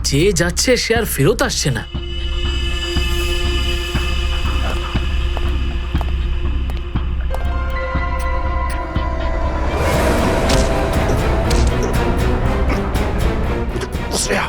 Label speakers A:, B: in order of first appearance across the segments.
A: যে যাচ্ছে সে আর ফেরত আসছে না।
B: শ্রেয়া,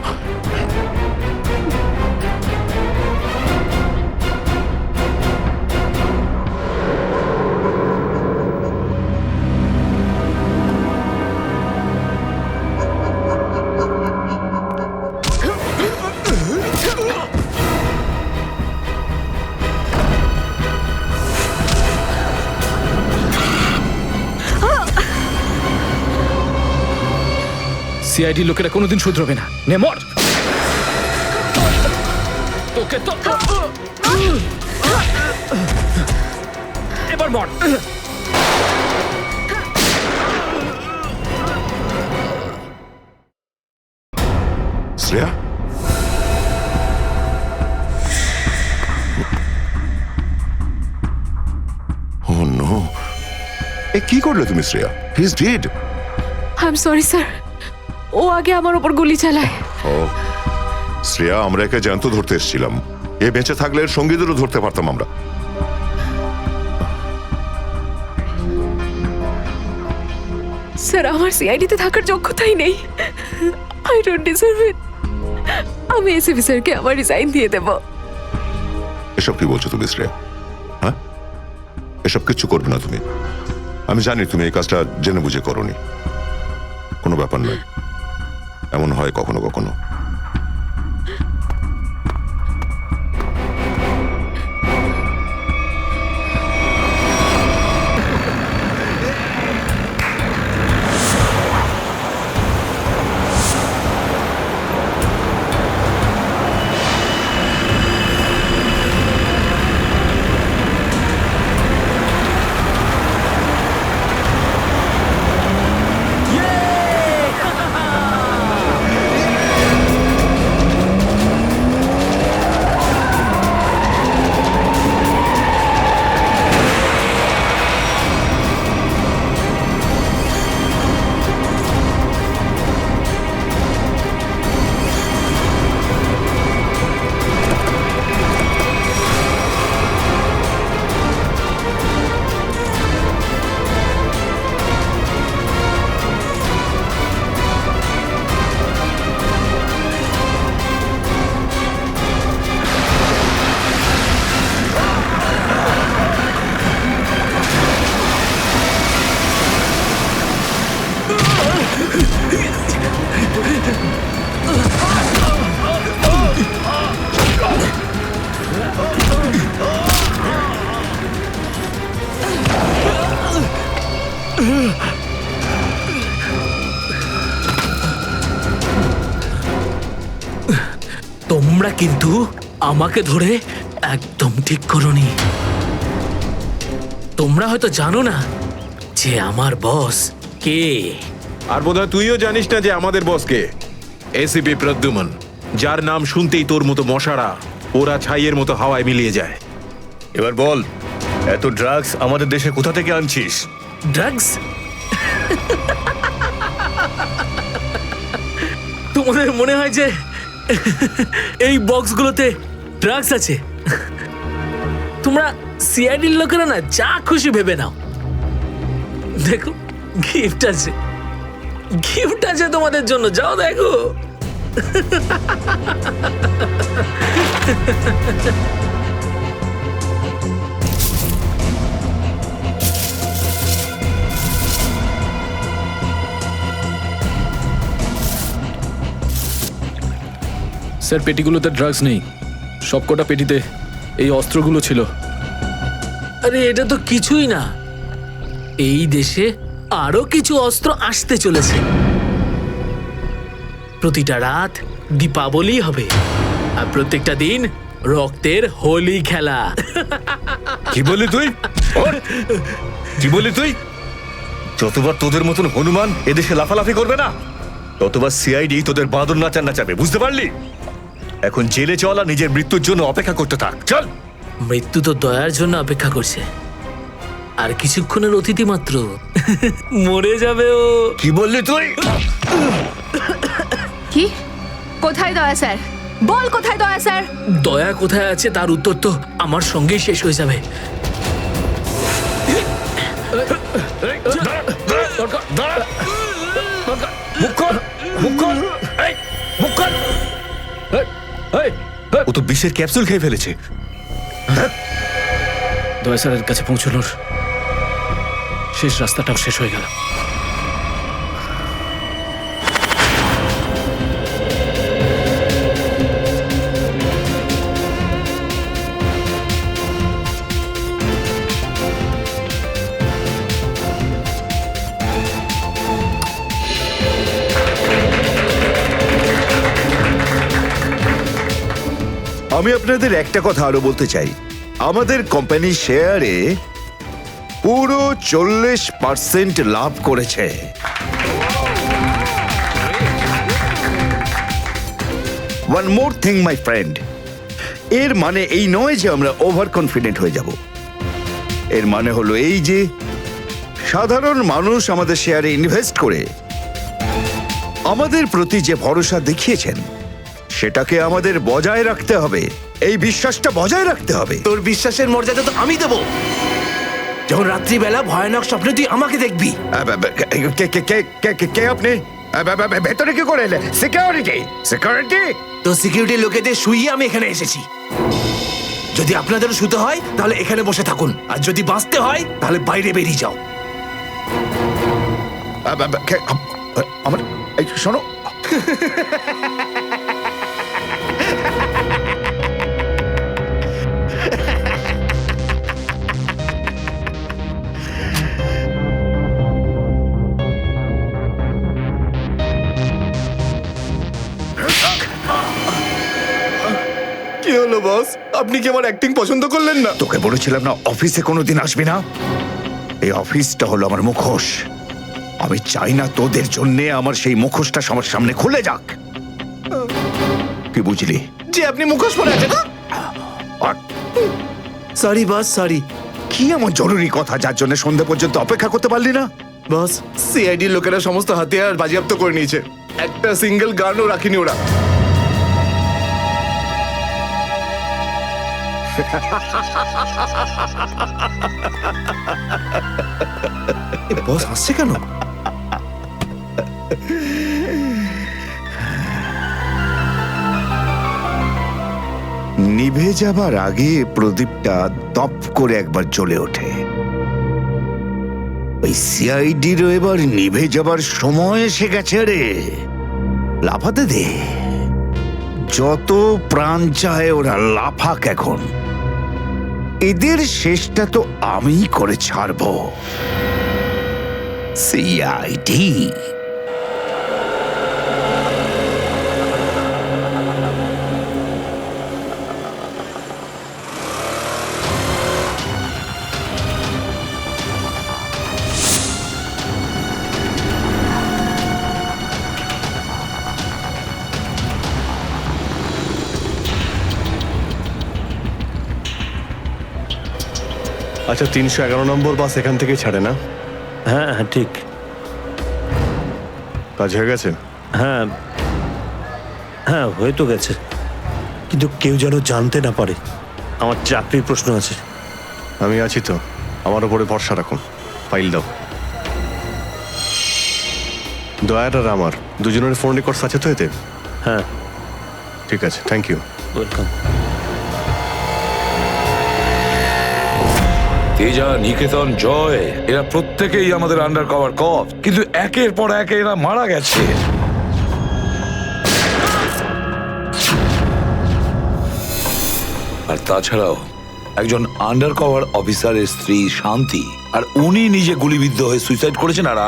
C: সিআইডি লোকেরা কোনোদিন শুধরবে না। নে মর। তোকে তো এবার মর।
B: শ্রেয়া, ও নো, এ কি করলে তুমি Shreya? He is dead.
D: I am sorry sir, ও আগে আমার উপর গুলি চালায়।
B: ও শ্রেয়া, আমরা একে জ্যান্ত ধরতে এসেছিলাম। এ বেঁচে থাকলে এর সঙ্গীদেরও ধরতে পারতাম আমরা।
D: স্যার, আমার সিআইডিতে থাকার যোগ্যতাই নেই। আই ডোন্ট ডিজার্ভ ইট। আমি এসিপি স্যারকে আমার রিজাইন দিয়ে দেব।
B: এসব কি বলছো তুমি শ্রেয়া? হ্যাঁ, এসব কিচ্ছু করবে না তুমি। আমি জানি তুমি এই কাজটা জেনে বুঝে করোনি। কোনো ব্যাপার নয়, এমন হয় কখনো কখনো।
A: তোমরা কিন্তু আমাকে ধরে একদম ঠিক করোনি। তোমরা হয়তো জানো না যে আমার বস কে।
E: আর বোধহয় তুইও জানিস না যে আমাদের বস কে। এসিপি প্রদ্যুমন, যার নাম শুনতেই তোর মতো মশারা ওরা ছাইয়ের মতো হাওয়ায় মিলিয়ে যায়।
F: এবার বল, এত ড্রাগস আমাদের দেশে কোথা থেকে আনছিস?
A: ড্রাগস? তোমাদের মনে হয় যে এই বক্সগুলোতে ড্রাগস আছে? তোমরা সিআইডির লোকেরা না যা খুশি ভেবে নাও। দেখো, গিফট আছে, গিফট আছে তোমাদের জন্য, যাও দেখো।
C: স্যার, পেটিগুলোতে ড্রাগস নেই। সবকটা পেটিতে এই অস্ত্রগুলো ছিল।
A: আরে এটা তো কিছুই না। এই দেশে আরো কিছু অস্ত্র আসতে চলেছে। প্রতিটা রাত দীপাবলি হবে, আর প্রত্যেকটা দিন রক্তের হোলি খেলা।
F: কি বললি তুই? কি বললি তুই? যতবার তোদের মতন হনুমান এদেশে লাফালাফি করবে না, ততবার সিআইডি তোদের বাঁদর নাচার নাচাবে, বুঝতে পারলি? এখন জেলে চল আর নিজের মৃত্যুর জন্য অপেক্ষা করতে থাক। চল।
A: মৃত্যু তো দয়ার জন্য অপেক্ষা করছে, আর কিছুক্ষণের অতিথি মাত্র। মরে যাবে ও।
F: কি বললি তুই?
D: কি? কোথায় দয়া স্যার? বল কোথায় দয়া স্যার?
A: দয়া কোথায় আছে তার উত্তর তো আমার সঙ্গেই শেষ হয়ে যাবে।
F: ও তো বিষের ক্যাপসুল খেয়ে ফেলেছে।
C: দয়া স্যারের কাছে পৌঁছানোর শেষ রাস্তাটাও শেষ হয়ে গেল।
G: আমি আপনাদের একটা কথা আরো বলতে চাই, আমাদের কোম্পানির শেয়ারে পুরো 40% লাভ করেছে। One more thing my friend, এর মানে এই নয় যে আমরা ওভার কনফিডেন্ট হয়ে যাব। এর মানে হলো এই যে সাধারণ মানুষ আমাদের শেয়ারে ইনভেস্ট করে আমাদের প্রতি যে ভরসা দেখিয়েছেন সেটাকে আমাদের বজায় রাখতে হবে। এই বিশ্বাসটা বজায় রাখতে হবে।
H: তোর বিশ্বাসের মর্যাদা তো আমি দেবো যখন রাত্রিবেলা ভয়ানক স্বপ্নে তুই আমাকে দেখবি।
G: কে আপনি? ভেতরে কি করে এলে? সিকিউরিটি সিকিউরিটি
H: তো সিকিউরিটি লোকেদের শুইয়ে আমি এখানে এসেছি। যদি আপনাদেরও শুতে হয় তাহলে এখানে বসে থাকুন, আর যদি বাঁচতে হয় তাহলে বাইরে বেরিয়ে যাও।
G: আমার এই শোনো,
F: কি হলো বস? আপনি কি আমার অ্যাক্টিং পছন্দ করলেন না?
G: তোকে বলেছিলাম না অফিসে কোনোদিন আসবি না? এই অফিসটা হলো আমার মুখোশ। আমি চাই না তোদের জন্য আমার সেই মুখোশটা আমার সামনে খুলে যাক। কি বুঝলি?
H: যে আপনি মুখোশ পরে আছেন। Sorry boss, sorry.
G: কি এমন জরুরি কথা যার জন্য সন্ধ্যে পর্যন্ত অপেক্ষা করতে পারলি না?
H: বস, সিআইডির লোকেরা সমস্ত হাতিয়ার বাজেয়াপ্ত করে নিয়েছে, একটা সিঙ্গেল গানও রাখিনি ওরা। বস হাসছে কেন?
G: নিভে যাবার আগে প্রদীপটা দপ করে একবার জ্বলে ওঠে। ওই সিআইডিরও এবার নিভে যাবার সময় এসে গেছে রে। লাফাতে দে, যত প্রাণ চায় ওরা লাফাক এখন। এদের শেষটা তো আমি করে ছাড়বো। সিআইডি
F: আচ্ছা, 311 নম্বর বাস এখান থেকে ছাড়ে না?
I: হ্যাঁ হ্যাঁ ঠিক।
F: কাজ হয়ে গেছে?
I: হ্যাঁ হ্যাঁ হয়ে তো গেছে, কিন্তু কেউ যেন জানতে না পারে। আমার চাকরির প্রশ্ন আছে।
F: আমি আছি তো, আমার উপরে ভরসা রাখুন। ফাইল দাও। দয়ার আর আমার দুজনের ফোন রেকর্ডস আছে তো এতে?
I: হ্যাঁ
F: ঠিক আছে, থ্যাংক ইউ।
I: ওয়েলকাম।
J: তেজা, নিকেতন, জয়, এরা প্রত্যেকেই আমাদের আন্ডার কভার কপ, কিন্তু একের পর এক এরা মারা গেছে। আর তাছাড়াও একজন আন্ডার কভার অফিসারের স্ত্রী শান্তি, আর উনি নিজে গুলিবিদ্ধ হয়ে সুইসাইড করেছেন, আর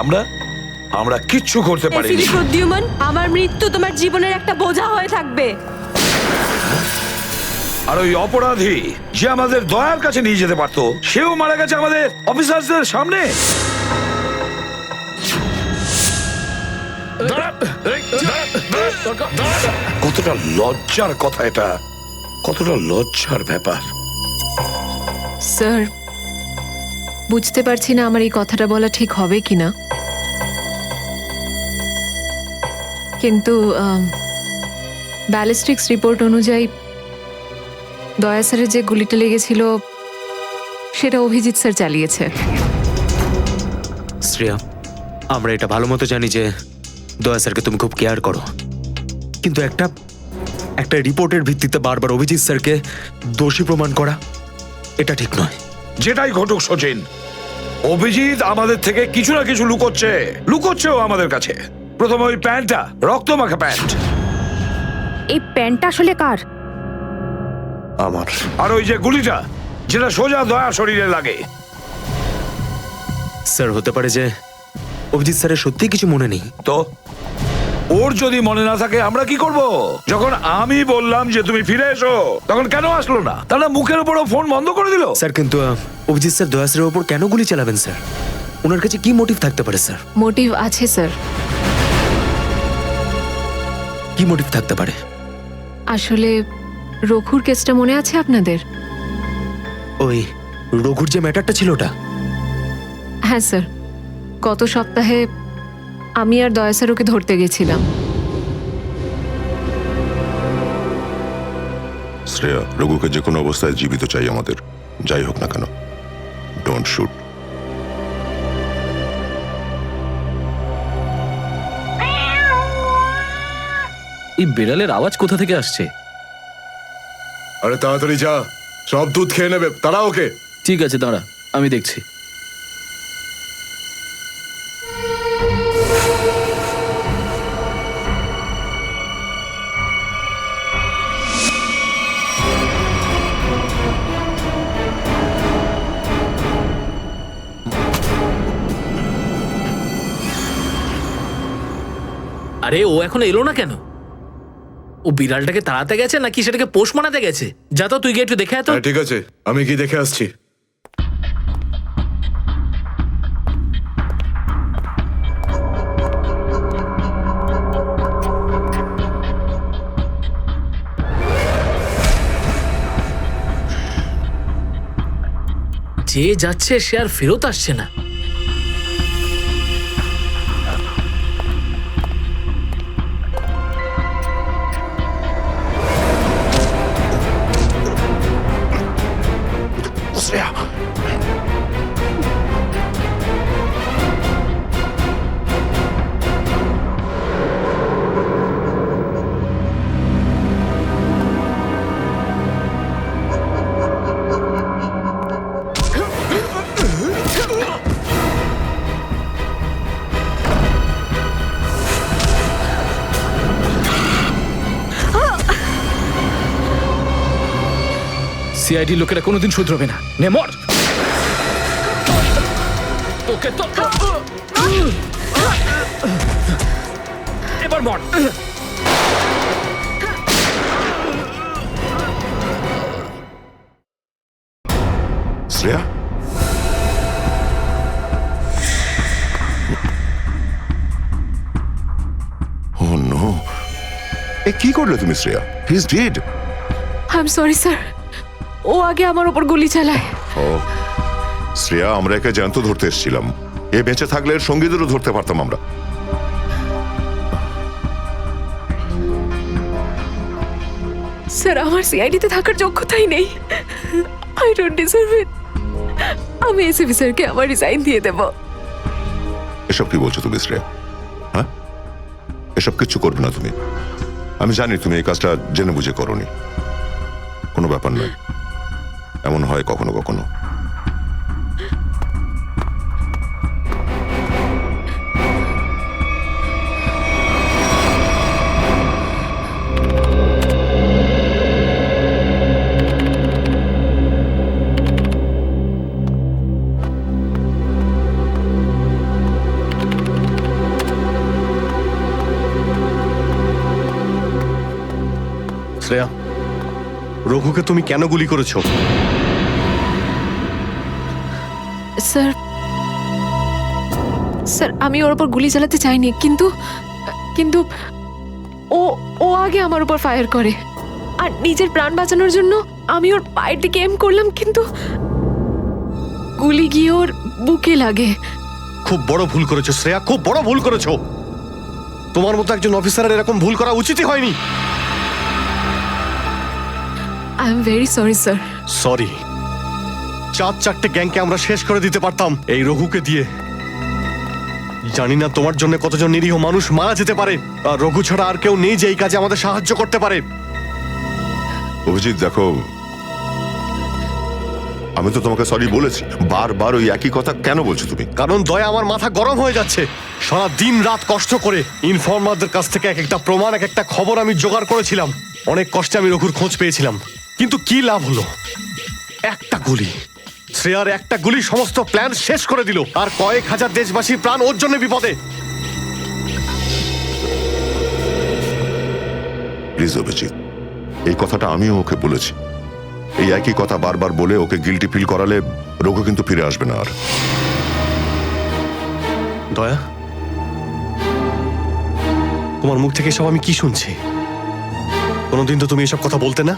J: আমরা কিচ্ছু করতে পারিনি।
K: এসিপি প্রদ্যুমন, আমার মৃত্যু তোমার জীবনের একটা বোঝা হয়ে থাকবে।
J: আর ওই অপরাধী যে আমাদের দয়ার কাছে নিয়ে যেতে পারতো, সেও মারা গেছে আমাদের অফিসারদের সামনে। কতটা লজ্জার কথা এটা, কতটা লজ্জার ব্যাপার।
D: স্যার, বুঝতে পারছি না আমার এই কথাটা বলা ঠিক হবে কিনা, কিন্তু ব্যালিস্টিক্স রিপোর্ট অনুযায়ী দয়া স্যারের যে গুলিটা লেগেছিল সেটা অভিজিৎ স্যার চালিয়েছে।
H: শ্রেয়া, আমরা এটা ভালো মতো জানি যে দয়া স্যারকে তুমি খুব কেয়ার করো, কিন্তু একটা রিপোর্টের ভিত্তিতে বারবার অভিজিৎ স্যারকে দোষী প্রমাণ করা এটা ঠিক নয়।
J: যেটাই ঘটুক সচিন, অভিজিৎ আমাদের থেকে কিছু না কিছু লুকোচ্ছেও আমাদের কাছে। প্রথমে ওই প্যান্টটা, রক্তমাখা প্যান্ট,
K: এই প্যান্টটা আসলে কার?
I: আমার।
J: আর ওই যে গুলিটা যেটা সোজা দয়া শরীরে লাগে।
H: স্যার, হতে পারে যে অভিজিৎ স্যারের সত্যি কিছু মনে নেই।
J: তো ওর যদি মনে না থাকে আমরা কি করব? যখন আমি বললাম যে তুমি ফিরে এসো, তখন কেন আসলো না? তাহলে মুখের উপরও ফোন বন্ধ করে দিল।
H: স্যার, কিন্তু অভিজিৎ স্যার দয়া স্যারের ওপর কেন গুলি চালাবেন স্যার? ওনার কাছে কি মোটিভ থাকতে পারে স্যার?
D: মোটিভ আছে স্যার।
H: কি মোটিভ থাকতে পারে?
D: আসলে রঘুর কেসটা মনে আছে আপনাদের?
H: ওই রঘুর যে ম্যাটারটা ছিল ওটা?
D: হ্যাঁ স্যার, গত সপ্তাহে আমি আর দয়া স্যার ওকে ধরতে গেছিলাম।
B: শ্রেয়া, রঘুকে যে কোনো অবস্থায় জীবিত চাই আমাদের, যাই হোক না কেন। Don't shoot.
C: এই বিড়ালের আওয়াজ কোথা থেকে আসছে?
E: আরে তাড়াতাড়ি যা, সব দুধ খেয়ে নেবে, তারা ওকে।
C: ঠিক আছে, দাঁড়া, আমি দেখছি।
A: আরে ও এখন এলো না কেন? ও বিড়ালটাকে তাড়াতে গেছে নাকি সেটাকে পোষ মানাতে গেছে? যা তো, তুই গিয়ে একটু দেখে আয় তো।
E: ঠিক আছে, আমি কি দেখে আসছি।
A: যে যাচ্ছে সে আর ফেরত আসছে না।
B: শ্রেয়া,
C: সিআইডি লোকেরা কোনোদিন শুধরবে না। নে মর। তোকে তো এবার মর।
B: শ্রেয়া, ও নো, এ কি করলে তুমি Shreya? He is dead.
D: I am sorry sir, ও আগে আমার ওপর গুলি চালায়।
B: ও শ্রেয়া, আমরা একে জ্যান্ত ধরতে এসেছিলাম। এ বেঁচে থাকলে এর সঙ্গীদেরও ধরতে পারতাম আমরা।
D: স্যার, আমার সিআইডিতে থাকার যোগ্যতাই নেই। আই ডোন্ট ডিজার্ভ ইট। আমি এসিপি স্যারকে আমার রিজাইন দিয়ে দেব।
B: এসব কি বলছো তুমি শ্রেয়া? হ্যাঁ, এসব কিচ্ছু করবে না তুমি। আমি জানি তুমি এই কাজটা জেনে বুঝে করোনি। কোনো ব্যাপার নয়, এমন হয় কখনো কখনো।
I: শ্রেয়া, রঘুকে তুমি কেন গুলি করেছো?
D: স্যার, স্যার, আমি ওর উপর গুলি চালাতে চাইনি, কিন্তু কিন্তু ও ও আগে আমার উপর ফায়ার করে। আর নিজের প্রাণ বাঁচানোর জন্য আমি ওর পায়ের দিকে এম করলাম, কিন্তু গুলি গিয়ে ওর বুকে লাগে।
I: খুব বড় ভুল করেছো শ্রেয়া, খুব বড় ভুল করেছো। তোমার মতো একজন অফিসারের এরকম ভুল করা উচিতই হয়নি।
D: I am very sorry sir.
L: Sorry, 4 গ্যাংকে আমরা শেষ করে দিতে পারতাম এই রঘুকে দিয়ে। জানি না তোমার জন্য কতজন নিরীহ মানুষ মারা যেতে পারে, আর রঘু ছাড়া আর কেউ নেই যে এই কাজে আমাদের সাহায্য করতে পারে।
B: অভিজিৎ দেখো, আমি তো তোমাকে সরি বলেছি, বারবার ওই একই কথা কেন বলছো তুমি?
L: কারণ দয়া আমার মাথা গরম হয়ে যাচ্ছে। সারা দিন রাত কষ্ট করে ইনফর্মারদের কাছ থেকে এক একটা প্রমাণ, এক একটা খবর আমি জোগাড় করেছিলাম। অনেক কষ্টে আমি রঘুর খোঁজ পেয়েছিলাম, কিন্তু কি লাভ হলো? একটা গুলি, শ্রেয়ার একটা গুলি সমস্ত প্ল্যান শেষ করে দিল, আর কয়েক হাজার দেশবাসীর প্রাণ ওর জন্য বিপদে।
B: প্লিজ অভিজিৎ, এই কথাটা আমিও ওকে বলেছি। এই একই কথা বারবার বলে ওকে গিল্টি ফিল করালে রঘু কিন্তু ফিরে আসবে না আর।
L: দয়া, তোমার মুখ থেকে সব আমি কি শুনছি? কোনোদিন তো তুমি এসব কথা বলতে না।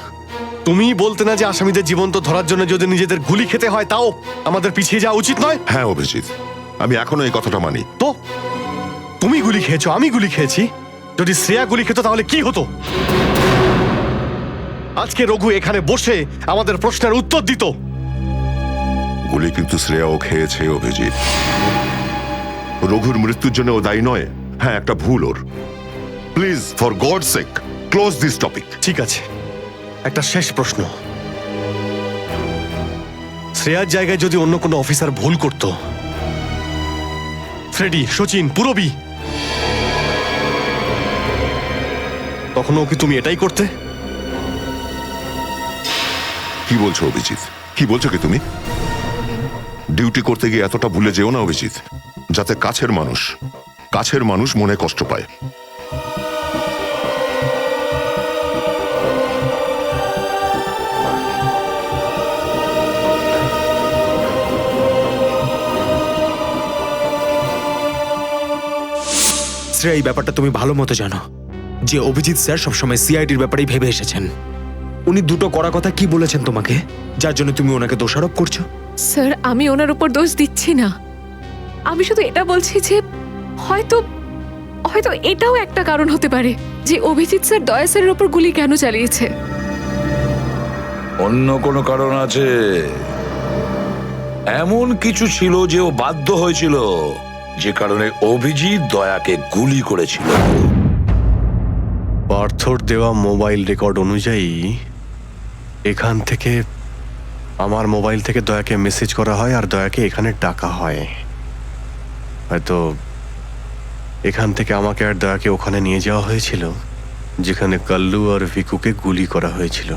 L: তুমি বলতে না যে আসামিদের জীবন্ত ধরার জন্য যদি নিজেদের গুলি খেতে হয় তাও আমাদের পিছিয়ে যাওয়া উচিত নয়?
B: হ্যাঁ অভিজিৎ, আমি এখনো এই কথাটা মানি।
L: তো তুমি গুলি খেয়েছো, আমি গুলি খেয়েছি। যদি শ্রেয়া গুলি খেত তাহলে কি হতো? আজকে রঘু এখানে বসে আমাদের প্রশ্নের উত্তর দিত।
B: গুলি কিন্তু শ্রেয়াও খেয়েছে অভিজিৎ। রঘুর মৃত্যুর জন্য ও দায়ী নয়। হ্যাঁ, একটা ভুল ওর। Please, for God sake, close this topic.
L: ঠিক আছে, একটা শেষ প্রশ্ন। শ্রেয়ার জায়গায় যদি অন্য কোনো অফিসার ভুল করত, ফ্রেডি, সচিন, পুরবী, তখনও কি তুমি এটাই করতে?
B: কি বলছো অভিজিৎ? কি বলছো কি তুমি? ডিউটি করতে গিয়ে এতটা ভুলে যেও না অভিজিৎ, যাতে কাছের মানুষ মনে কষ্ট পায়।
H: শ্রেয়া, এই ব্যাপারটা তুমি ভালো মতো জানো যে অভিজিৎ স্যার সবসময় সিআইডির ব্যাপারেই ভেবে এসেছেন। উনি দুটো কড়া কথা কি বলেছেন তোমাকে, যার জন্য তুমি ওনাকে দোষারোপ করছো?
D: স্যার, আমি ওনার উপর দোষ দিচ্ছি না। আমি শুধু এটা বলছি যে হয়তো হয়তো এটাও একটা কারণ হতে পারে যে অভিজিৎ স্যার দয়া স্যারের উপর গুলি কেন চালিয়েছে।
J: অন্য কোনো কারণ আছে? এমন কিছু ছিল যে ও বাধ্য হয়েছিল, যে কারণে অভিজিৎ দয়াকে গুলি করেছিল।
L: পার্থর দেওয়া মোবাইল রেকর্ড অনুযায়ী এখান থেকে, আমার মোবাইল থেকে দয়াকে মেসেজ করা হয় আর দয়াকে এখানে ডাকা হয়। হয়তো এখান থেকে আমাকে আর দয়াকে ওখানে নিয়ে যাওয়া হয়েছিল যেখানে কাল্লু আর ভিকুকে গুলি করা হয়েছিল।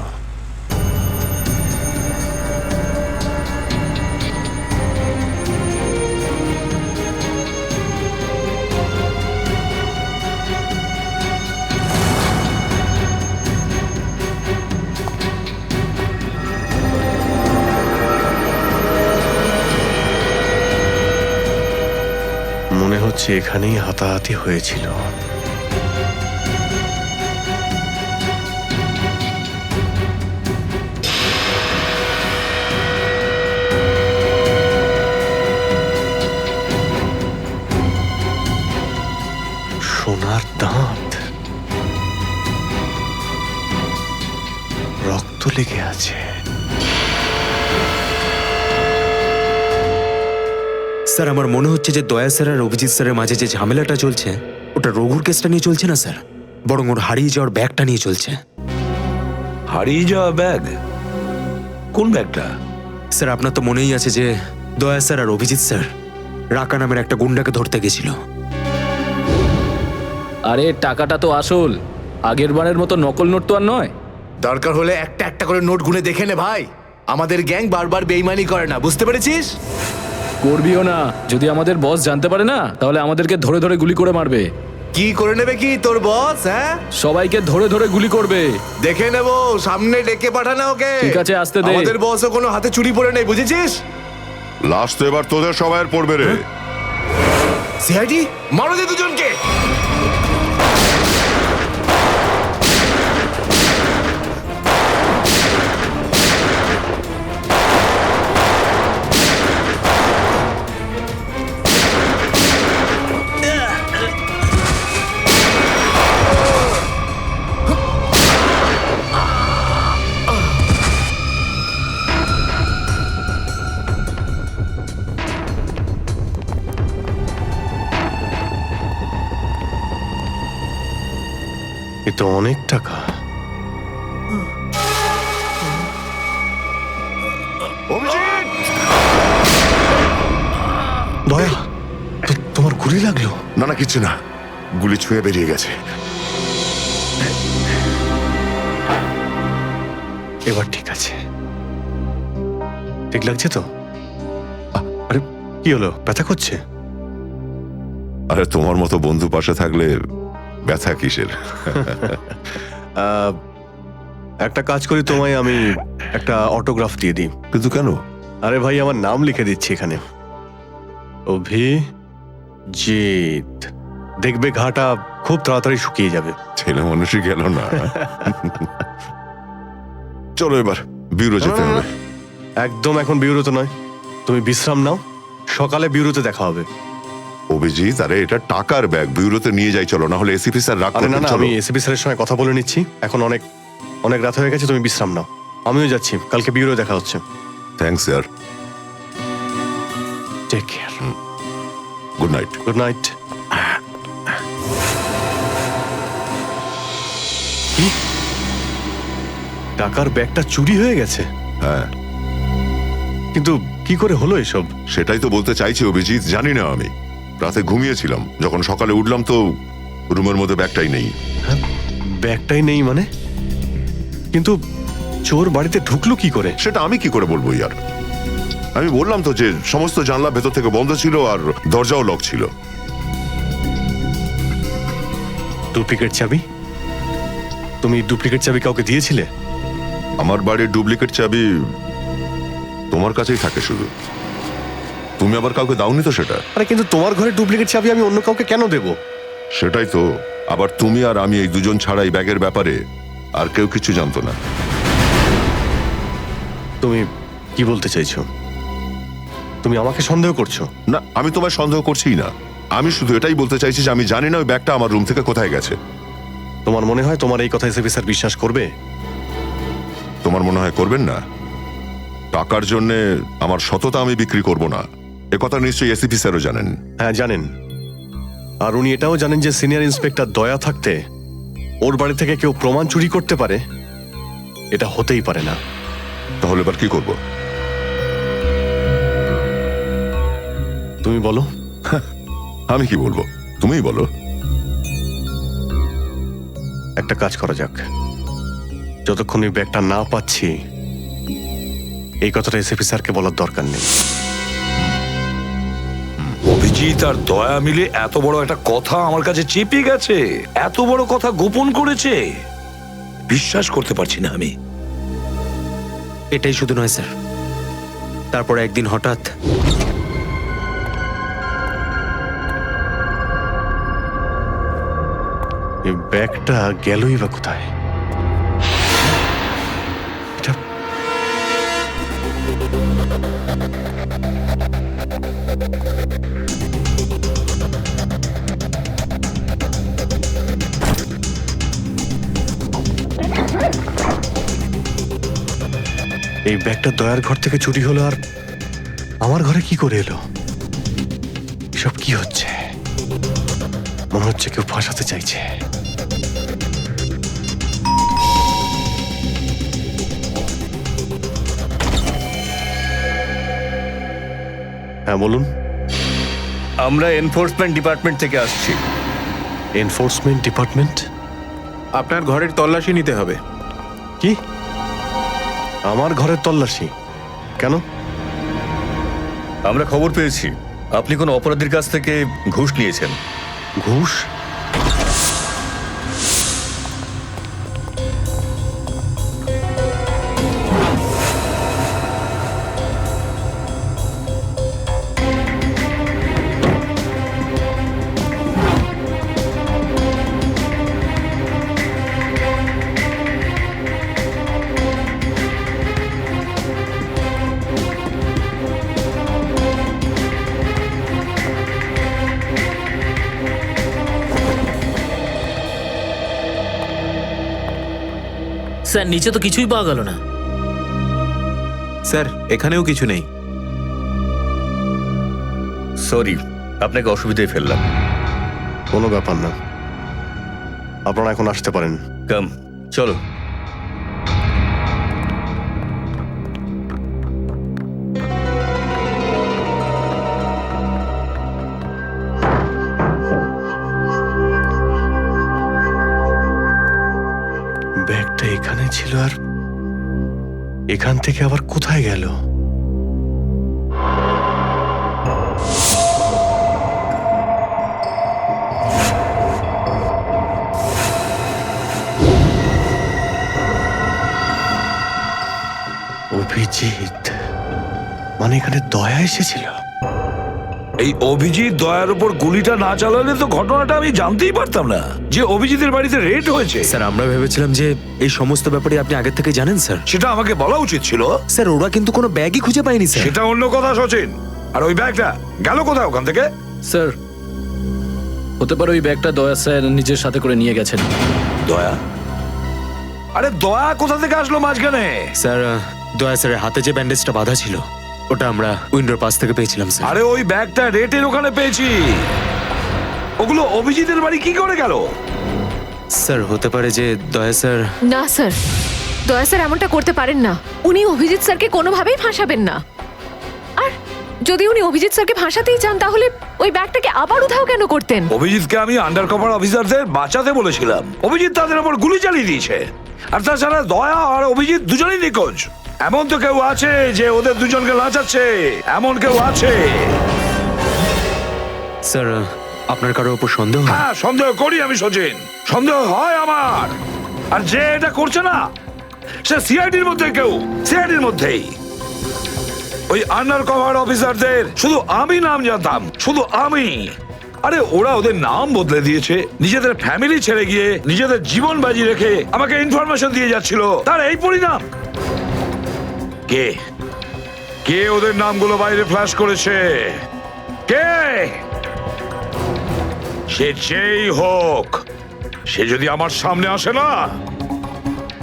L: মনে হচ্ছে এখানেই হাতাহাতি হয়েছিল। সোনার দাঁত, রক্ত লেগে আছে।
H: স্যার, আমার মনে হচ্ছে যে দয়া স্যার আর অভিজিৎ স্যারের মাঝে যে ঝামেলাটা চলছে ওটা রঘুর কেসটা নিয়ে চলছে না স্যার, বরং ওর হারিয়ে যাওয়ার ব্যাগটা নিয়ে চলছে।
J: হারিয়ে যাওয়া ব্যাগ? কোন ব্যাগটা?
H: স্যার, আপনার তো মনেই আছে যে দয়া স্যার আর অভিজিৎ স্যার রাকা নামের একটা গুন্ডাকে ধরতে গেছিল।
C: আরে টাকাটা তো আসল, আগের বারের মতো নকল নোট তো আর নয়।
M: দরকার হলে একটা একটা করে নোট গুনে দেখে নে ভাই। আমাদের গ্যাং বারবার বেইমানি করে না, বুঝতে পেরেছিস?
C: করবিও না। যদি আমাদের বস জানতে পারে না, তাহলে আমাদেরকে ধরে ধরে গুলি করে মারবে।
M: কি করে নেবে কি তোর বস? হ্যাঁ,
C: সবাইকে ধরে ধরে গুলি করবে।
M: দেখে নেব, সামনে ডেকে পাঠানা ওকে।
C: ঠিক আছে, আসতে দে।
M: আমাদের বসও কোনো হাতে চুরি পড়ে নেই, বুঝেছিস?
B: লাশ তো এবার তোদের সবাইয়ের পড়বে রে।
M: সিআইডি, মারো দে দুজনকে।
L: এ তো অনেক টাকা।
B: অভিজিৎ!
L: দয়া, তোমার গুলি লাগলো?
B: না না, কিচ্ছু না, গুলি ছুঁয়ে বেরিয়ে গেছে।
L: এবার ঠিক আছে, ঠিক লাগছে তো? আরে কি হলো, ব্যথা করছে?
B: আরে তোমার মতো বন্ধু পাশে থাকলে ব্যথা কিসের?
L: একটা কাজ করি, তোমায় আমি একটা অটোগ্রাফ দিয়ে দিই।
B: কিন্তু কেন?
L: আরে ভাই, আমার নাম লিখে দিচ্ছি এখানে, অভিজিৎ। দেখবে ঘাটা খুব তাড়াতাড়ি শুকিয়ে যাবে।
B: ছেলে মানুষই গেল না। চলো এবার বিউরো যেতে
L: না, না,
B: হবে।
L: না, একদম এখন বিউরোতে নয়, তুমি বিশ্রাম নাও, সকালে বিউরোতে দেখা হবে।
B: অভিজিৎ, আরে এটা টাকার ব্যাগ, বিউরোতে নিয়ে যাই চলো, না হলে এসিপি স্যার রাগ
L: আরে না
B: করবেন।
L: না,
B: চলো।
L: আমি এসিপি স্যারের সঙ্গে কথা বলে নিচ্ছি, এখন অনেক অনেক রাত হয়ে গেছে, তুমি বিশ্রাম নাও। আমিও যাচ্ছি, কালকে বিউরো দেখা হচ্ছে।
B: Thanks sir.
L: Take care.
B: Good night.
L: Good night. কি? টাকার ব্যাগটা চুরি হয়ে গেছে?
B: হ্যাঁ,
L: কিন্তু কি করে হলো এসব?
B: সেটাই তো বলতে চাইছি অভিজিৎ, জানি না। আমি রাতে ঘুমিয়েছিলাম, যখন সকালে উঠলাম তো রুমের মধ্যে ব্যাগটাই নেই।
L: ব্যাগটাই নেই মানে? কিন্তু চোর বাড়িতে ঢুকলো কি করে?
B: সেটা আমি কি করে বলবো ইয়ার? আমি বললাম তো যে সমস্ত জানলা ভেতর থেকে বন্ধ ছিল আর দরজাও লক ছিল।
L: ডুপ্লিকেট চাবি? তুমি ডুপ্লিকেট চাবি কাউকে দিয়েছিলে?
B: আমার বাড়ির ডুপ্লিকেট চাবি তোমার কাছেই থাকে শুধু, তুমি আবার কাউকে দাওনি তো সেটা।
L: আরে কিন্তু তোমার ঘরে ডুপ্লিকেট চাবি আমি অন্য কাউকে কেন দেব?
B: সেটাই তো, আবার তুমি আর আমি এই দুজন ছাড়া এই ব্যাগের ব্যাপারে আর কেউ কিছু জানতো না।
L: তুমি কি বলতে চাইছো? তুমি আমাকে সন্দেহ করছো?
B: না, আমি তোমায় সন্দেহ করছি না, আমি শুধু এটাই বলতে চাইছি যে আমি জানি না ওই ব্যাগটা আমার রুম থেকে কোথায় গেছে।
L: তোমার মনে হয় তোমার এই কথা এসিপি স্যার বিশ্বাস করবে?
B: তোমার মনে হয় করবেন না? টাকার জন্য আমার সততা আমি বিক্রি করব না, এ কথা নিশ্চয়ই এসিপি স্যারও জানেন।
L: হ্যাঁ জানেন, আর উনি এটাও জানেন যে সিনিয়র ইন্সপেক্টর দয়া থাকতে ওর বাড়ি থেকে কেউ প্রমাণ চুরি করতে পারে, এটা হতেই পারে না।
B: তাহলে এবার কি করব?
L: তুমি বলো।
B: আমি কি বলবো, তুমিই বলো।
L: একটা কাজ করা যাক, যতক্ষণ এই ব্যাগটা না পাচ্ছি এই কথাটা এসিপি স্যারকে বলার দরকার নেই।
J: অভিজিৎ আর দয়া মিলে এত বড় একটা কথা আমার কাছে চেপে গেছে, এত বড় কথা গোপন করেছে, বিশ্বাস করতে পারছি না আমি।
H: এটাই শুধু নয় স্যার, তারপর একদিন হঠাৎ
L: এই ব্যাগটা গেলই বা কোথায়? এটা এই ব্যাগটা দয়ার ঘর থেকে চুরি হলো, আর আমার ঘরে কি করে এলো? এসব কি হচ্ছে? মনে হচ্ছে কেউ ফাঁসাতে চাইছে। হ্যাঁ বলুন।
F: আমরা এনফোর্সমেন্ট ডিপার্টমেন্ট থেকে আসছি।
L: Enforcement department?
E: আপনার ঘরের তল্লাশি নিতে হবে।
L: কি? আমার ঘরের তল্লাশি কেন?
F: আমরা খবর পেয়েছি আপনি কোনো অপরাধীর কাছ থেকে ঘুষ নিয়েছেন।
L: ঘুষ?
A: স্যার, নিচে তো কিছুই পাওয়া গেল না।
E: স্যার, এখানেও কিছু নেই।
F: সরি, আপনাকে অসুবিধায় ফেললাম।
L: কোনো ব্যাপার না, আপনারা এখন আসতে পারেন।
F: কাম, চলো।
L: ব্যাগটা এখানে ছিল, আর এখান থেকে আবার কোথায় গেল? অভিজিৎ, মানে এখানে দয়া এসেছিল?
J: এই অভিজিৎ দয়ার উপর গুলিটা না চালালে তো ঘটনাটা আমি জানতেই পারতাম না যে অভিজিতের বাড়িতে রেড হয়েছে।
H: স্যার আমরা ভেবেছিলাম যে এই সমস্ত ব্যাপারে আপনি আগে থেকে জানেন স্যার।
J: সেটা আমাকে বলা উচিত ছিল।
H: স্যার ওরা কিন্তু কোনো ব্যাগই খুঁজে পায়নি স্যার।
J: সেটা অন্য কথা সচিন। আর ওই ব্যাগটা গেল কোথায় ওখান থেকে?
C: স্যার হতে পারে ওই ব্যাগটা দয়া স্যার নিজের সাথে করে নিয়ে গেছেন।
J: দয়া? আরে দয়া কোথা থেকে আসলো মাঝখানে?
H: স্যার দয়া স্যারের হাতে যে ব্যান্ডেজটা বাঁধা ছিল ওটা আমরা উইন্ডোর পাশ থেকে পেয়েছিলাম স্যার।
J: আরে ওই ব্যাগটা রেটের ওখানে পেয়েছি। ওগুলো অভিজিতের বাড়ি কি করে গেল?
H: স্যার হতে পারে যে দয়া স্যার।
D: না স্যার, দয়া স্যার এমনটা করতে পারেন না। উনি অভিজিৎ স্যারকে কোনোভাবেই ফাঁসাবেন না। আর যদি উনি অভিজিৎ স্যারকে ফাঁসাতেই চান তাহলে ওই ব্যাগটাকে আবার উধাও কেন করতেন?
J: অভিজিৎকে আমি আন্ডার কভার অফিসারদের বাঁচাতে বলেছিলাম। অভিজিৎ তাদের উপর গুলি চালিয়ে দিয়েছে। আর তাছাড়া দয়া আর অভিজিৎ দুজনেই নিখোঁজ। এমন তো কেউ আছে যে ওদের দুজনকে লাচাচ্ছে, এমন কেউ আছে?
H: স্যার আপনার কারোর উপর সন্দেহ?
J: হ্যাঁ সন্দেহ করি আমি সচিন, সন্দেহ হয় আমার। আর যে এটা করছে না সে সিআইডির মধ্যে কেউ, সিআইডির মধ্যেই। ওই আন্ডার কভার অফিসারদের শুধু আমি নাম জানতাম, শুধু আমি। আরে ওরা ওদের নাম বদলে দিয়েছে, নিজেদের ফ্যামিলি ছেড়ে গিয়ে নিজেদের জীবন বাজি রেখে আমাকে ইনফরমেশন দিয়ে যাচ্ছিল। তার এই পরিণাম। কে কে ওদের নামগুলো বাইরে ফ্ল্যাশ করেছে? কে? সে যেই হোক, সে যদি আমার সামনে আসে না,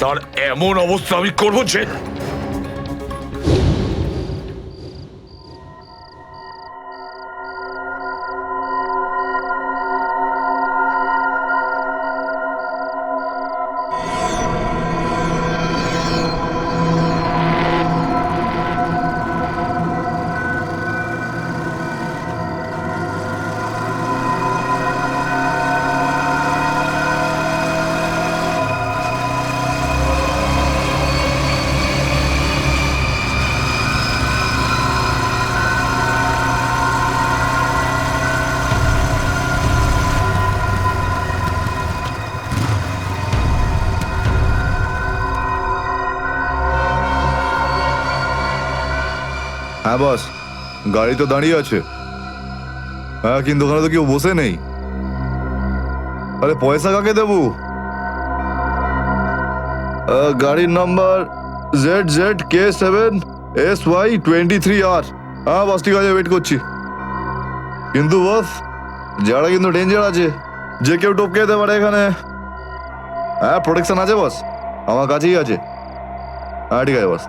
J: তার এমন অবস্থা আমি করবো যে।
N: হ্যাঁ বস, গাড়ি তো দাঁড়িয়ে আছে। হ্যাঁ কিন্তু ওখানে তো কেউ বসে নেই। আরে পয়সা কাকে দেবো? গাড়ির নাম্বার ZZK7SY23R। হ্যাঁ বস ঠিক আছে, ওয়েট করছি। কিন্তু বস যারা কিন্তু ডেঞ্জার আছে, যে কেউ টপকে যেতে পারে এখানে। হ্যাঁ প্রোটেকশন আছে বস, আমার কাছেই আছে। হ্যাঁ ঠিক আছে বস।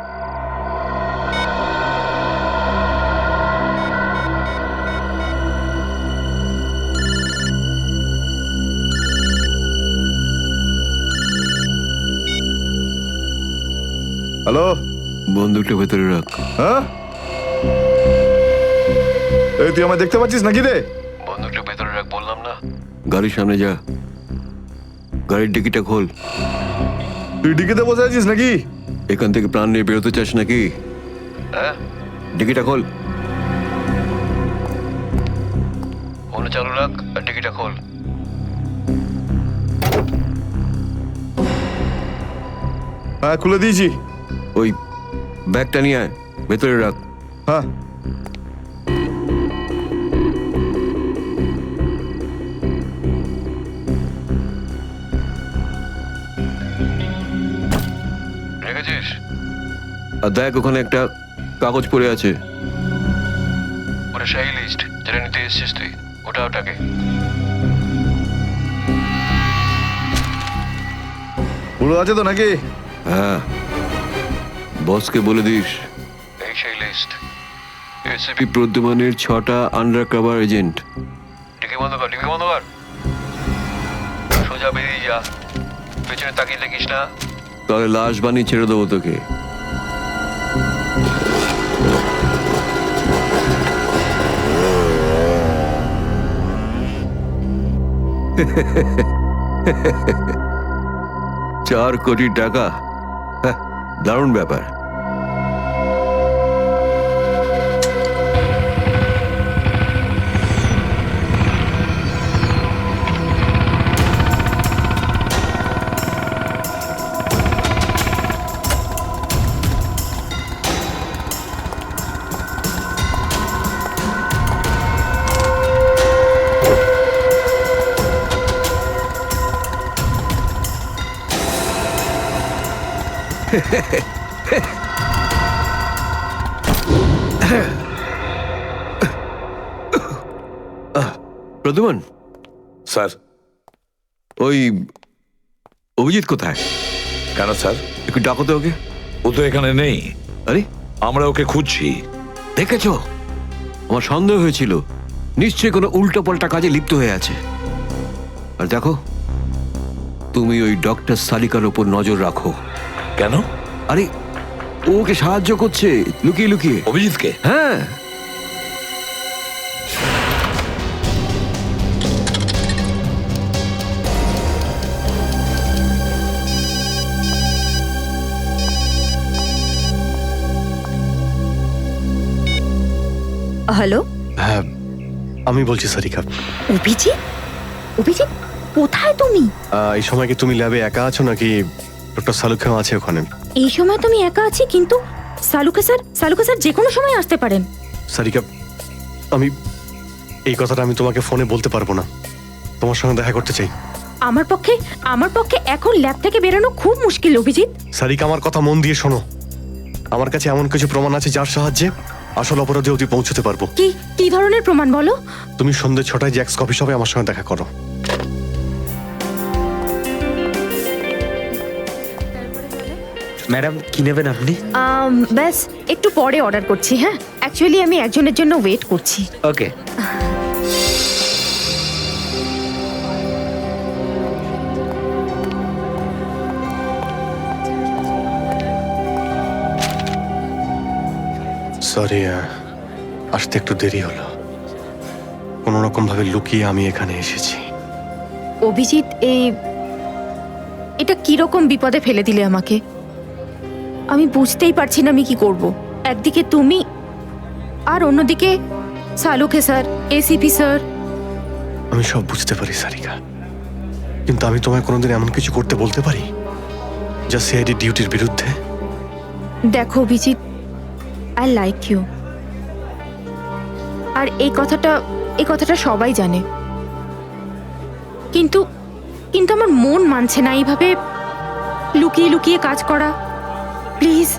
N: হ্যালো,
L: বন্দুকটা ভেতরে রাখ।
N: হ্যাঁ এই তুই আমায় দেখতে পাচ্ছিস নাকি রে?
L: বন্দুকটা ভেতরে রাখ বললাম না। গাড়ির সামনে যা, গাড়ির ডিকিটা খোল।
N: তুই ডিকিতে বসে আছিস নাকি?
L: এখান থেকে প্রাণ নিয়ে বেরোতে চাস নাকি? হ্যাঁ ডিকিটা খোল। ফোন চালু রাখ আর ডিকিটা খোল।
N: হ্যাঁ খুলে দিয়েছি।
L: ওই ব্যাগটা নিয়ে আয়, ভেতরে রাখ।
N: হ্যাঁ
L: রেখেছিস? আর দেখ ওখানে একটা কাগজ পড়ে আছে, ওটা সেই লিস্ট যেটা নিতে এসেছিস তুই। ওটাকে
N: পুরো আছে তো নাকি?
L: হ্যাঁ বসকে বলে দিস এই সেই লিস্ট। এসিপি প্রদ্যুমানের 6টা আন্ডার কভার এজেন্ট। ডিকি বন্ধ কর, ডিকি বন্ধ কর।
F: সোজা বেরিয়ে যা, পেছনে তাকিয়ে দেখিস না।
L: তাহলে লাশ বানিয়ে ছেড়ে দেবো তোকে। $4 কোটি, হ্যাঁ, দারুণ ব্যাপার। প্রদ্যুমন
J: স্যার।
L: ওই অভিজিৎ কোথায়?
J: কেন স্যার?
L: একটু ডাকো তো ওকে।
J: ও তো এখানে নেই।
L: আরে
J: আমরা ওকে খুঁজছি।
L: দেখেছো, আমার সন্দেহ হয়েছিল নিশ্চয়ই কোনো উল্টো পাল্টা কাজে লিপ্ত হয়ে আছে। আর দেখো, তুমি ওই ডক্টর সালিকার ওপর নজর রাখো।
J: কেন?
L: আরে ও ওকে সাহায্য করছে লুকিয়ে লুকিয়ে।
J: অভিজিৎকে?
L: হ্যাঁ।
K: হ্যালো,
L: হ্যাঁ, আমি বলছি সারিকা।
K: অভিজিৎ? অভিজিৎ, কোথায় তুমি?
L: এই সময় কি তুমি ল্যাবে একা আছো নাকি ডক্টর সালুখাও আছে ওখানে?
K: এই সময় তুমি একা আছি, কিন্তু সালুকা স্যার যে কোনো সময় আসতে পারেন।
L: সারিকা, আমি এই কথাটা আমি তোমাকে ফোনে বলতে পারবো না। তোমার সঙ্গে দেখা করতে চাই।
K: আমার পক্ষে এখন ল্যাব থেকে বেরোনো খুব মুশকিল অভিজিৎ।
L: সারিকা, আমার কথা মন দিয়ে শোনো। আমার কাছে এমন কিছু প্রমাণ আছে যার সাহায্যে আসল অপরাধী অবধি পৌঁছতে পারবো।
K: কি ধরনের প্রমাণ বলো?
L: তুমি সন্ধ্যে 6টায় জ্যাক্স কফি শপে আমার সঙ্গে দেখা করো।
H: ম্যাডাম, কি নেবেন আপনি?
K: ব্যাস একটু পরে অর্ডার করছি। হ্যাঁ, অ্যাকচুয়ালি আমি একজনের জন্য ওয়েট করছি।
H: ওকে।
L: সরি, আসতে একটু দেরি হলো। কোনো রকম ভাবে লুকিয়ে আমি এখানে এসেছি।
K: অভিজিৎ, এটা কিরকম বিপদে ফেলে দিলে আমাকে। আমি বুঝতেই পারছি না আমি কি করব। একদিকে তুমি আর অন্যদিকে সালুকে স্যার, এসিপি স্যার।
L: আমি সব বুঝতে পারি সারিকা, কিন্তু আমি তোমায় কোনোদিন এমন কিছু করতে বলতে পারি যা সিআইডি ডিউটির বিরুদ্ধে?
K: দেখো অভিজিৎ, আই লাইক ইউ, আর এই কথাটা সবাই জানে, কিন্তু আমার মন মানছে না এইভাবে লুকিয়ে লুকিয়ে কাজ করা। প্লিজ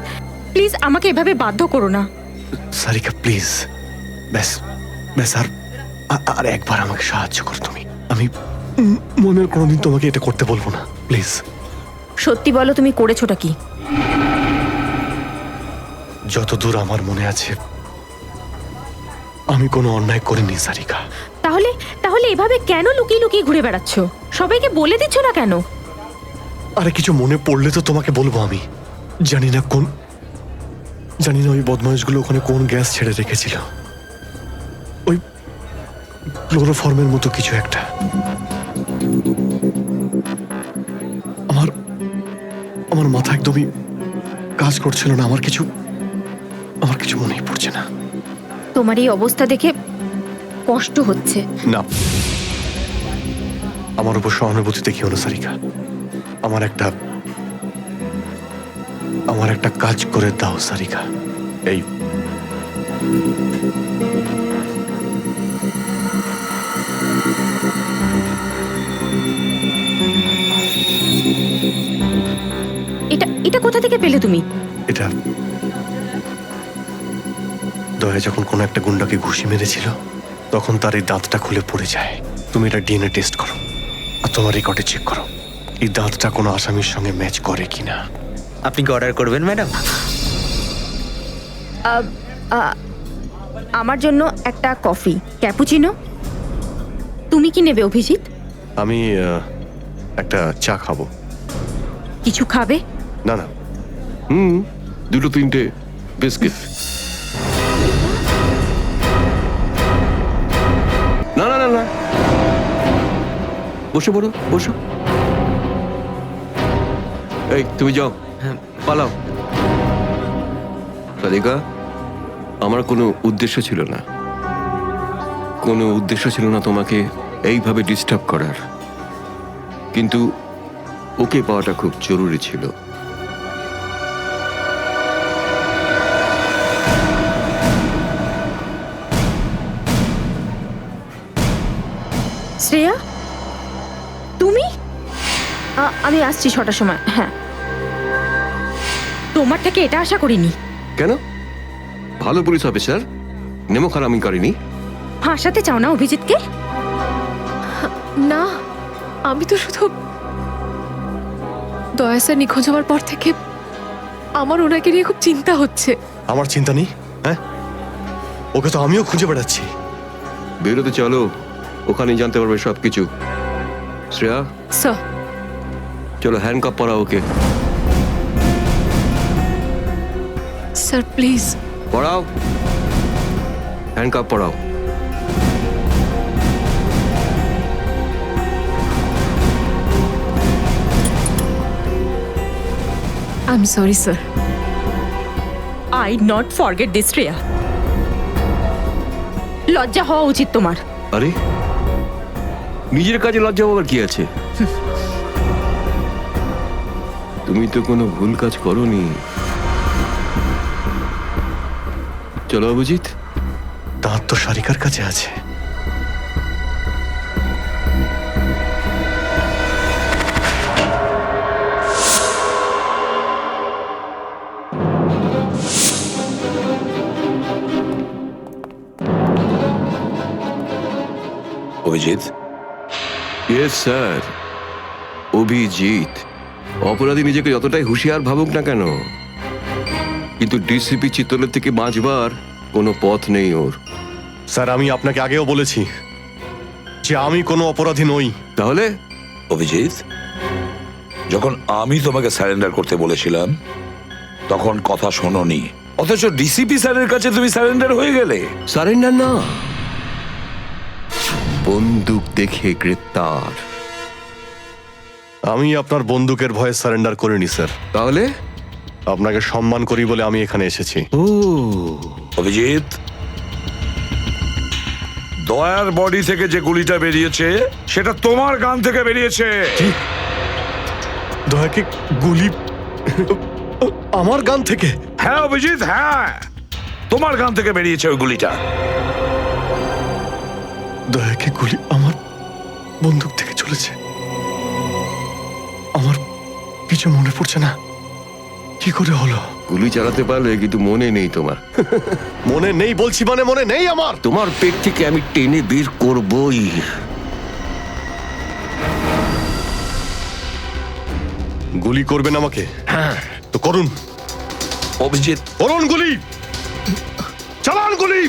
K: প্লিজ আমাকে এভাবে বাধ্য করো না।
L: সারিকা প্লিজ, ব্যাস আর একবার আমাকে সাহায্য করো তুমি। আমি মনের কোনোদিন তোমাকে এটা করতে বলবো না, প্লিজ।
K: সত্যি বলো, তুমি করেছোটা কি?
L: যতদূর আমার মনে আছে আমি কোনো অন্যায় করিনি সারিকা।
K: তাহলে এভাবে কেন লুকিয়ে লুকিয়ে ঘুরে বেড়াচ্ছ? সবাইকে বলে দিচ্ছ না কেন?
L: আরে কিছু মনে পড়লে তো তোমাকে বলবো। আমি জানি না ওই বদমাইশগুলো ওখানে কোন গ্যাস ছেড়ে রেখেছিল। ওই ক্লোরোফর্মের মতো কিছু একটা। আমার মাথা একদমই কাজ করছিল না। আমার কিছু মনেই পড়ছে না।
K: তোমার এই অবস্থা দেখে কষ্ট হচ্ছে।
L: না, আমার উপর সহানুভূতি দেখিও না সারিকা। আমার একটা কাজ করে দাও সারিকা। এই
K: এটা কোথা থেকে পেলে তুমি?
L: এটা দয়া যখন কোনো একটা গুন্ডাকে ঘুষি মেরেছিল তখন তার এই দাঁতটা খুলে পড়ে যায়। তুমি এটা ডিএনএ টেস্ট করো আর তোমার রেকর্ডে চেক করো এই দাঁতটা কোনো আসামির সঙ্গে ম্যাচ করে কিনা।
H: আপনি কি অর্ডার করবেন ম্যাডাম?
K: আমার জন্য একটা কফি ক্যাপুচিনো। তুমি কি নেবে অভিজিৎ?
L: আমি একটা চা খাবো।
K: কিছু খাবে?
L: না না,
F: দুটো তিনটে বিস্কিট। না না না না, বসে পড়ো, বসো। এই তুমি যাও, পালাও। রাধিকা, আমার কোনো উদ্দেশ্য ছিল না, কোনো উদ্দেশ্য ছিল না তোমাকে এইভাবে ডিস্টার্ব করার, কিন্তু ওকে পাওয়াটা খুব জরুরি ছিল।
K: শ্রেয়া, তুমি? আমি আসছি 6টার সময়। হ্যাঁ, তোমার থেকে এটা আশা করিনি।
F: কেন? ভালো পুলিশ অফিসার, নেমো খারামি করেনি।
K: ফাঁসাতে চাও না অভিজিৎকে?
D: না, আমি তো শুধু দয়া স্যার নিখোঁজ হওয়ার পর থেকে আমার ওনাকে নিয়ে খুব চিন্তা হচ্ছে।
L: আমার চিন্তা নেই। হ্যাঁ, ওকে তো আমিও খুঁজে বেড়াচ্ছি।
F: বেরোতে চলো, ওখানেই জানতে পারবে সবকিছু। শ্রেয়া,
D: স্যার।
F: চলো হ্যান্ডকাপ পরাও ওকে।
D: Sir please.
F: পড়াও, হ্যান্ডকাপ পড়াও।
D: I am sorry sir.
K: I not forget this Shreya. লজ্জা হওয়া উচিত তোমার।
F: আরে, নিজের কাজে লজ্জা পাবার কি আছে? তুমি তো কোনো ভুল কাজ করোনি। চলো অভিজিৎ।
L: দাঁত তো সারিকার কাছে আছে।
J: অভিজিৎ।
F: Yes sir, Abhijit. অপরাধী নিজেকে যতটাই হুঁশিয়ার ভাবুক না কেন, কিন্তু ডিসিপি চিত্তলের থেকে বাঁচবার কোনো পথ নেই ওর।
L: স্যার, আমি আপনাকে আগেও বলেছি যে আমি কোনো অপরাধী নই।
F: তাহলে?
J: অভিজিৎ, যখন আমি তোমাকে সারেন্ডার করতে বলেছিলাম তখন কথা শোনোনি, অথচ ডিসিপি স্যারের কাছে তুমি সারেন্ডার হয়ে গেলে।
F: সারেন্ডার না, বন্দুক দেখে গ্রেপ্তার।
L: আমি আপনার বন্দুকের ভয়ে সারেন্ডার করিনি স্যার।
F: তাহলে?
L: আপনাকে সম্মান করি বলে আমি এখানে এসেছি।
F: ও
J: অভিজিৎ, দয়ার বডি থেকে যে গুলিটা বেরিয়েছে সেটা তোমার গান থেকে বেরিয়েছে।
L: দয়াকে গুলি আমার গান থেকে?
J: হ্যাঁ অভিজিৎ, হ্যাঁ, তোমার গান থেকে বেরিয়েছে ওই গুলিটা।
L: দয়াকে গুলি আমার বন্দুক থেকে চলেছে? আমার কিছু মনে পড়ছে না, কি করে হলো?
F: গুলি চালাতে পারলে, কিন্তু মনে নেই তোমার।
L: মনে নেই বলছি মানে মনে নেই আমার।
F: তোমার পেট থেকে আমি টেনে বের করবই।
L: গুলি করবেন আমাকে?
J: হ্যাঁ
L: তো করুন
J: অভিজিৎ,
L: করুন গুলি, চালান গুলি।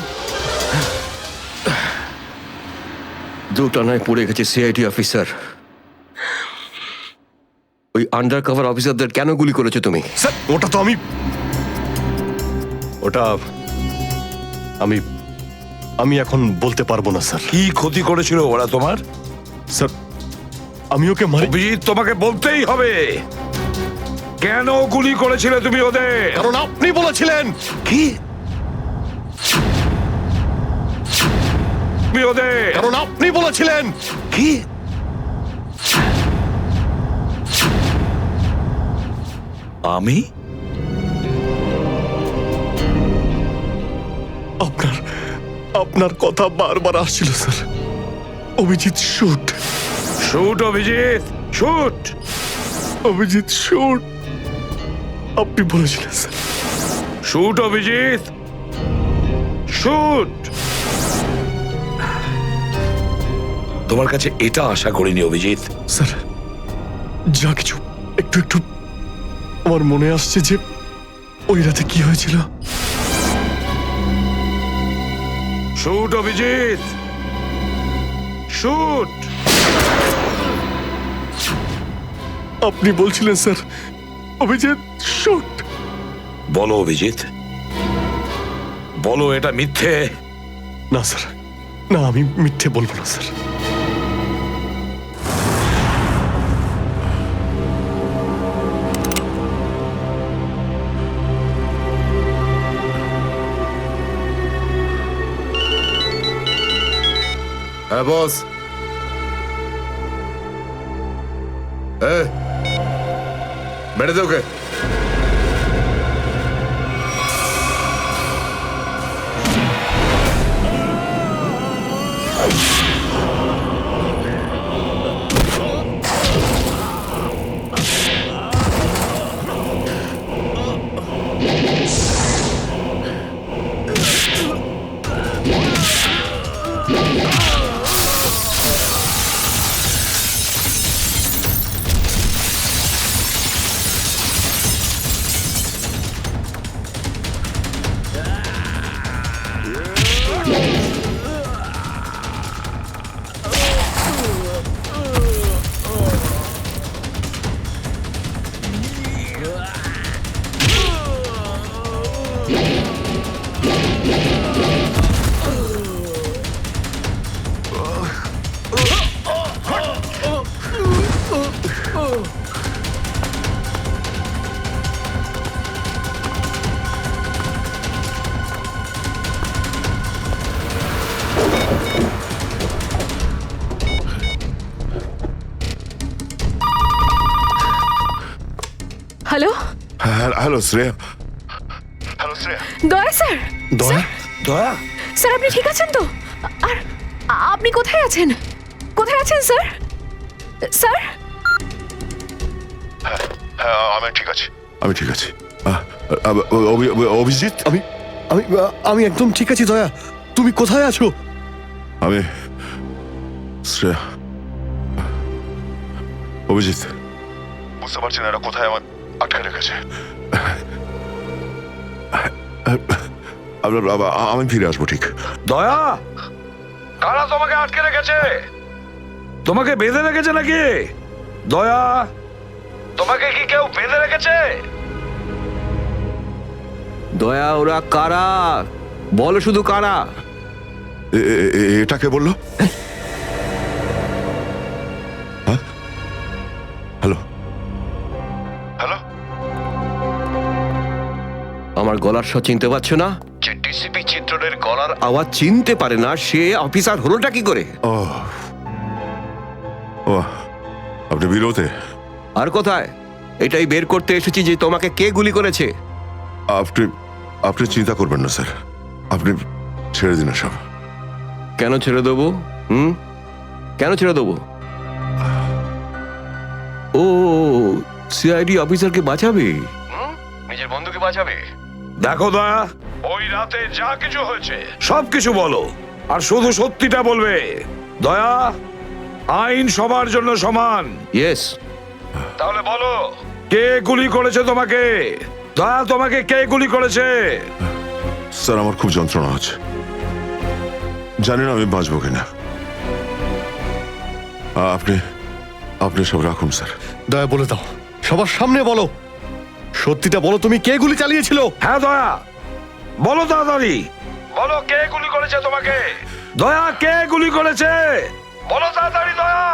F: দুটানায় পড়ে গেছে সিআইডি অফিসার। ওই আন্ডার কভার অফিসারদের কেন গুলি করেছো তুমি?
L: স্যার, ওটা তো আমি এখন বলতে পারবো না স্যার।
J: কি ক্ষতি করেছিল ওরা তোমার?
L: স্যার, আমি ওকে মারি।
J: অভিজিৎ, তোমাকে বলতেই হবে কেন গুলি করেছিলে তুমি ওদের।
L: কারণ আপনি বলেছিলেন।
J: কি? তুমি ওদের?
L: কারণ আপনি বলেছিলেন।
J: কি? আমি?
L: আপনার কথা বারবার আসছিল sir. Abhijit shoot.
J: Shoot Abhijit, shoot.
L: Abhijit shoot, আপনি বলেছিলেন স্যার।
J: Shoot Abhijit, shoot. তোমার কাছে এটা আশা করিনি অভিজিৎ।
L: স্যার, যা কিছু একটু একটু আমার মনে আসছে যে ওই রাতে কি হয়েছিল।
J: Shoot Abhijit, shoot.
L: আপনি বলছিলেন স্যার অভিজিৎ শট।
J: বলো অভিজিৎ, বলো এটা মিথ্যে।
L: না স্যার, না আমি মিথ্যে বলবো না স্যার।
M: হ্যাঁ বস। মেরে দে ওকে।
D: Hello,
B: hello Shreya.
D: Daya sir.
L: দয়া?
J: দয়া,
D: স্যার আপনি ঠিক আছেন তো? আর আপনি কোথায় আছেন? কোথায় আছেন স্যার? স্যার
B: হ্যাঁ আমি ঠিক আছি, আমি ঠিক আছি। অভিজিৎ,
L: আমি আমি আমি একদম ঠিক আছি দয়া। তুমি কোথায় আছো?
B: আমি শ্রেয়া। অভিজিৎ, বুঝতে পারছি না এরা কোথায় আমার আটকে রেখেছে। আমি ফিরে আসবো ঠিক।
J: দয়া, কারা তোমাকে আটকে রেখেছে? তোমাকে বেঁধে রেখেছে নাকি? দয়া, তোমাকে কি কেউ বেঁধে রেখেছে?
M: দয়া, ওরা কারা? বলো শুধু কারা।
B: এটাকে বললো? হ্যাঁ, হ্যালো হ্যালো,
M: আমার গলার স্বর চিনতে পারছো না? যে ডিসিপি চিত্রনের গলার আওয়াজ চিনতে পারে না সে অফিসার হলোটা কি করে?
B: ও ও, আপনি বিরোধে?
M: আর কোথায়? এটাই বের করতে এসেছি যে তোমাকে কে গুলি করেছে।
B: আপনি আপনি চিন্তা করবেন না স্যার, আপনি ছেড়ে দিন সব।
M: কেন ছেড়ে দেবো? কেন ছেড়ে দেবো? ও, সিআইডি অফিসারকে বাঁচাবে, নিজের বন্ধুকে বাঁচাবে।
J: দেখো দয়া, ওই রাতে যা কিছু হয়েছে সবকিছু বলো, আর শুধু সত্যিটা বলবে। দয়া, আইন সবার জন্য সমান।
M: ইয়েস।
J: তাহলে বলো, কে গুলি করেছে তোমাকে? দয়া, তোমাকে কে গুলি করেছে?
B: স্যার আমার খুব যন্ত্রণা হচ্ছে, জানি না আমি বাঁচবো কিনা। আপনি আপনি সব রাখুন স্যার।
L: দয়া বলে দাও, সবার সামনে বলো, সত্যিটা বলো, তুমি কে গুলি চালিয়েছিল?
J: হ্যাঁ দয়া, বলো তাড়াতাড়ি, বলো কে গুলি করেছে তোমাকে? দয়া, কে গুলি করেছে? বলো তাড়াতাড়ি দয়া,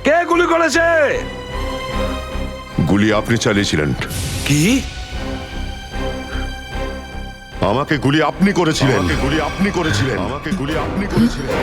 J: কে গুলি করেছে?
B: গুলি আপনি চালিয়েছিলেন।
J: কি?
B: আমাকে গুলি আপনি করেছিলেন। আমাকে গুলি আপনি করেছিলেন। আমাকে গুলি আপনি করেছিলেন।